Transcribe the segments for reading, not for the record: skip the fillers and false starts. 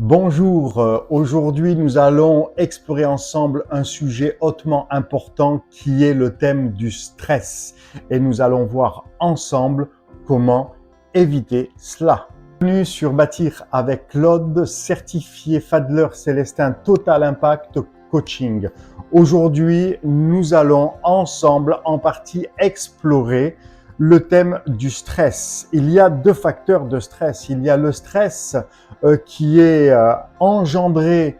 Bonjour, aujourd'hui nous allons explorer ensemble un sujet hautement important qui est le thème du stress et nous allons voir ensemble comment éviter cela. Bienvenue sur Bâtir avec Claude, certifié Fadler Célestin Total Impact Coaching. Aujourd'hui nous allons ensemble en partie explorer le thème du stress. Il y a deux facteurs de stress. Il y a le stress qui est engendré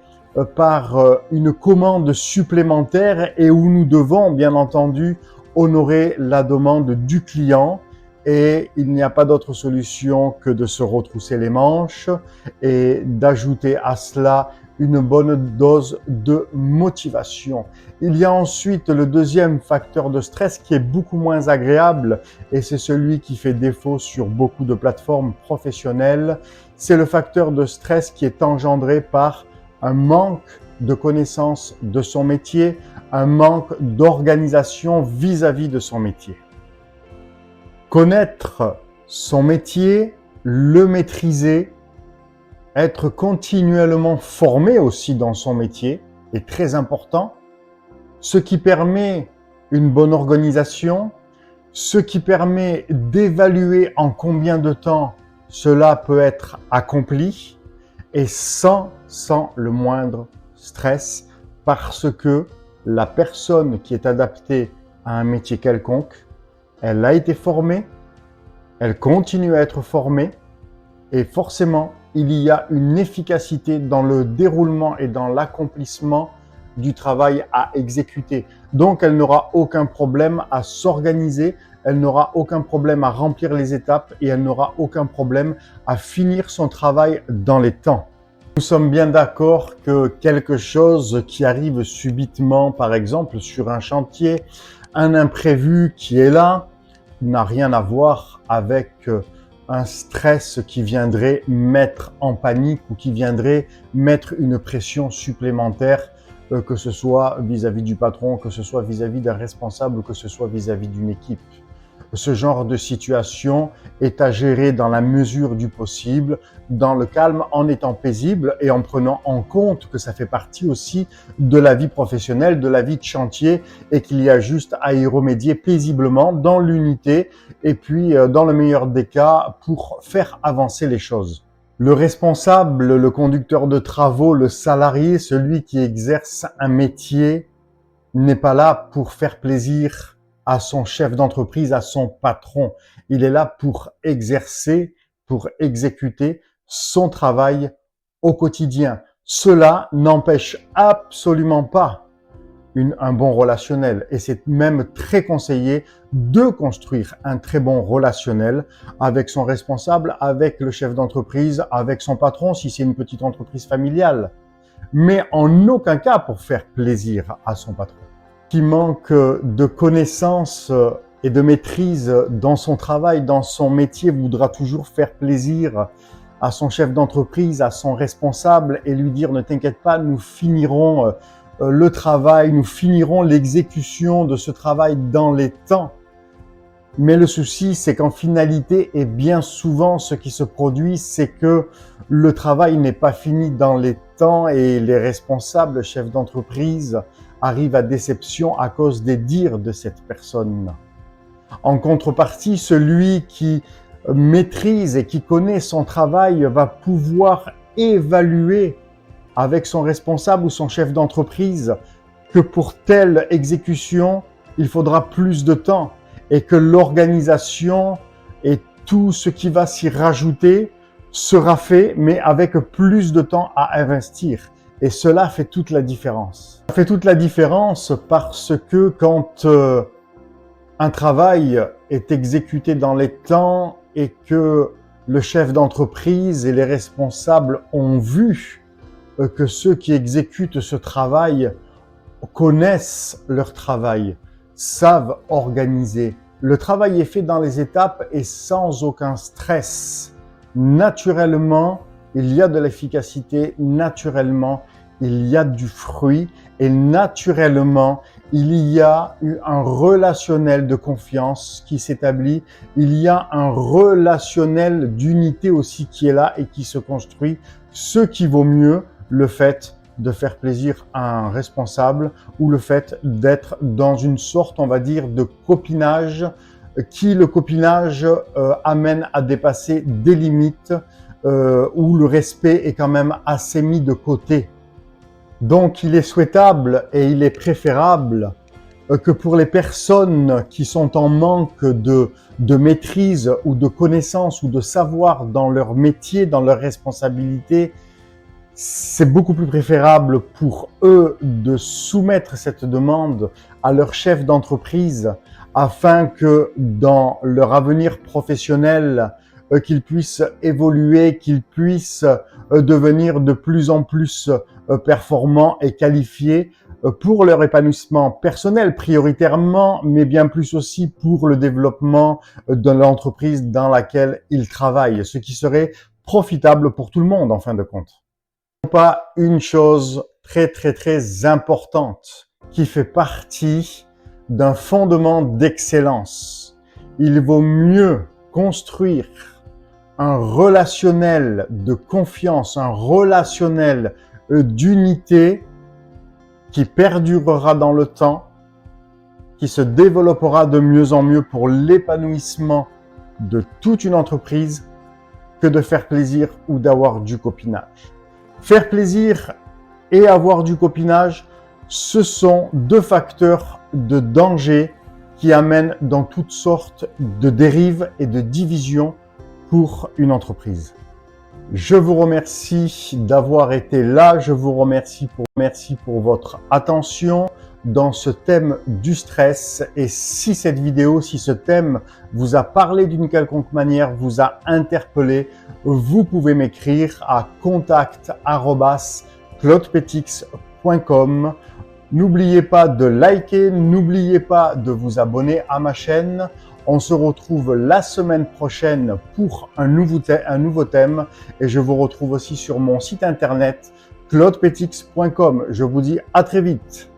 par une commande supplémentaire et où nous devons bien entendu honorer la demande du client et il n'y a pas d'autre solution que de se retrousser les manches et d'ajouter à cela une bonne dose de motivation. Il y a ensuite le deuxième facteur de stress qui est beaucoup moins agréable et c'est celui qui fait défaut sur beaucoup de plateformes professionnelles. C'est le facteur de stress qui est engendré par un manque de connaissance de son métier, un manque d'organisation vis-à-vis de son métier. Connaître son métier, le maîtriser, être continuellement formé aussi dans son métier est très important, ce qui permet une bonne organisation, ce qui permet d'évaluer en combien de temps cela peut être accompli et sans le moindre stress parce que la personne qui est adaptée à un métier quelconque, elle a été formée, elle continue à être formée et forcément il y a une efficacité dans le déroulement et dans l'accomplissement du travail à exécuter. Donc, elle n'aura aucun problème à s'organiser, elle n'aura aucun problème à remplir les étapes et elle n'aura aucun problème à finir son travail dans les temps. Nous sommes bien d'accord que quelque chose qui arrive subitement, par exemple sur un chantier, un imprévu qui est là, n'a rien à voir avec un stress qui viendrait mettre en panique ou qui viendrait mettre une pression supplémentaire, que ce soit vis-à-vis du patron, que ce soit vis-à-vis d'un responsable, que ce soit vis-à-vis d'une équipe. Ce genre de situation est à gérer dans la mesure du possible, dans le calme, en étant paisible et en prenant en compte que ça fait partie aussi de la vie professionnelle, de la vie de chantier et qu'il y a juste à y remédier paisiblement dans l'unité et puis dans le meilleur des cas pour faire avancer les choses. Le responsable, le conducteur de travaux, le salarié, celui qui exerce un métier n'est pas là pour faire plaisir à son chef d'entreprise, à son patron. Il est là pour exercer, pour exécuter son travail au quotidien. Cela n'empêche absolument pas un bon relationnel et c'est même très conseillé de construire un très bon relationnel avec son responsable, avec le chef d'entreprise, avec son patron si c'est une petite entreprise familiale, mais en aucun cas pour faire plaisir à son patron. Qui manque de connaissances et de maîtrise dans son travail, dans son métier, voudra toujours faire plaisir à son chef d'entreprise, à son responsable et lui dire « ne t'inquiète pas, nous finirons le travail, nous finirons l'exécution de ce travail dans les temps ». Mais le souci, c'est qu'en finalité, et bien souvent, ce qui se produit, c'est que le travail n'est pas fini dans les temps et les responsables, chefs d'entreprise, arrivent à déception à cause des dires de cette personne. En contrepartie, celui qui maîtrise et qui connaît son travail va pouvoir évaluer avec son responsable ou son chef d'entreprise que pour telle exécution, il faudra plus de temps et que l'organisation et tout ce qui va s'y rajouter sera fait, mais avec plus de temps à investir. Et cela fait toute la différence. Ça fait toute la différence parce que quand un travail est exécuté dans les temps et que le chef d'entreprise et les responsables ont vu que ceux qui exécutent ce travail connaissent leur travail, savent organiser. Le travail est fait dans les étapes et sans aucun stress. Naturellement, il y a de l'efficacité. Naturellement, il y a du fruit et naturellement, il y a eu un relationnel de confiance qui s'établit. Il y a un relationnel d'unité aussi qui est là et qui se construit. Ce qui vaut mieux le fait de faire plaisir à un responsable ou le fait d'être dans une sorte, on va dire, de copinage qui, le copinage, amène à dépasser des limites où le respect est quand même assez mis de côté. Donc, il est souhaitable et il est préférable que pour les personnes qui sont en manque de maîtrise ou de connaissances ou de savoir dans leur métier, dans leur responsabilité, c'est beaucoup plus préférable pour eux de soumettre cette demande à leur chef d'entreprise afin que dans leur avenir professionnel, qu'ils puissent évoluer, qu'ils puissent devenir de plus en plus performants et qualifiés pour leur épanouissement personnel prioritairement, mais bien plus aussi pour le développement de l'entreprise dans laquelle ils travaillent, ce qui serait profitable pour tout le monde en fin de compte. Pas une chose très importante qui fait partie d'un fondement d'excellence. Il vaut mieux construire un relationnel de confiance, un relationnel d'unité qui perdurera dans le temps, qui se développera de mieux en mieux pour l'épanouissement de toute une entreprise, que de faire plaisir ou d'avoir du copinage. Faire plaisir et avoir du copinage, ce sont deux facteurs de danger qui amènent dans toutes sortes de dérives et de divisions pour une entreprise. Je vous remercie d'avoir été là. Je vous remercie pour votre attention dans ce thème du stress. Et si cette vidéo, si ce thème vous a parlé d'une quelconque manière, vous a interpellé, vous pouvez m'écrire à contact@claudepetix.com. N'oubliez pas de liker, n'oubliez pas de vous abonner à ma chaîne. On se retrouve la semaine prochaine pour un nouveau thème et je vous retrouve aussi sur mon site internet claudepetix.com. Je vous dis à très vite.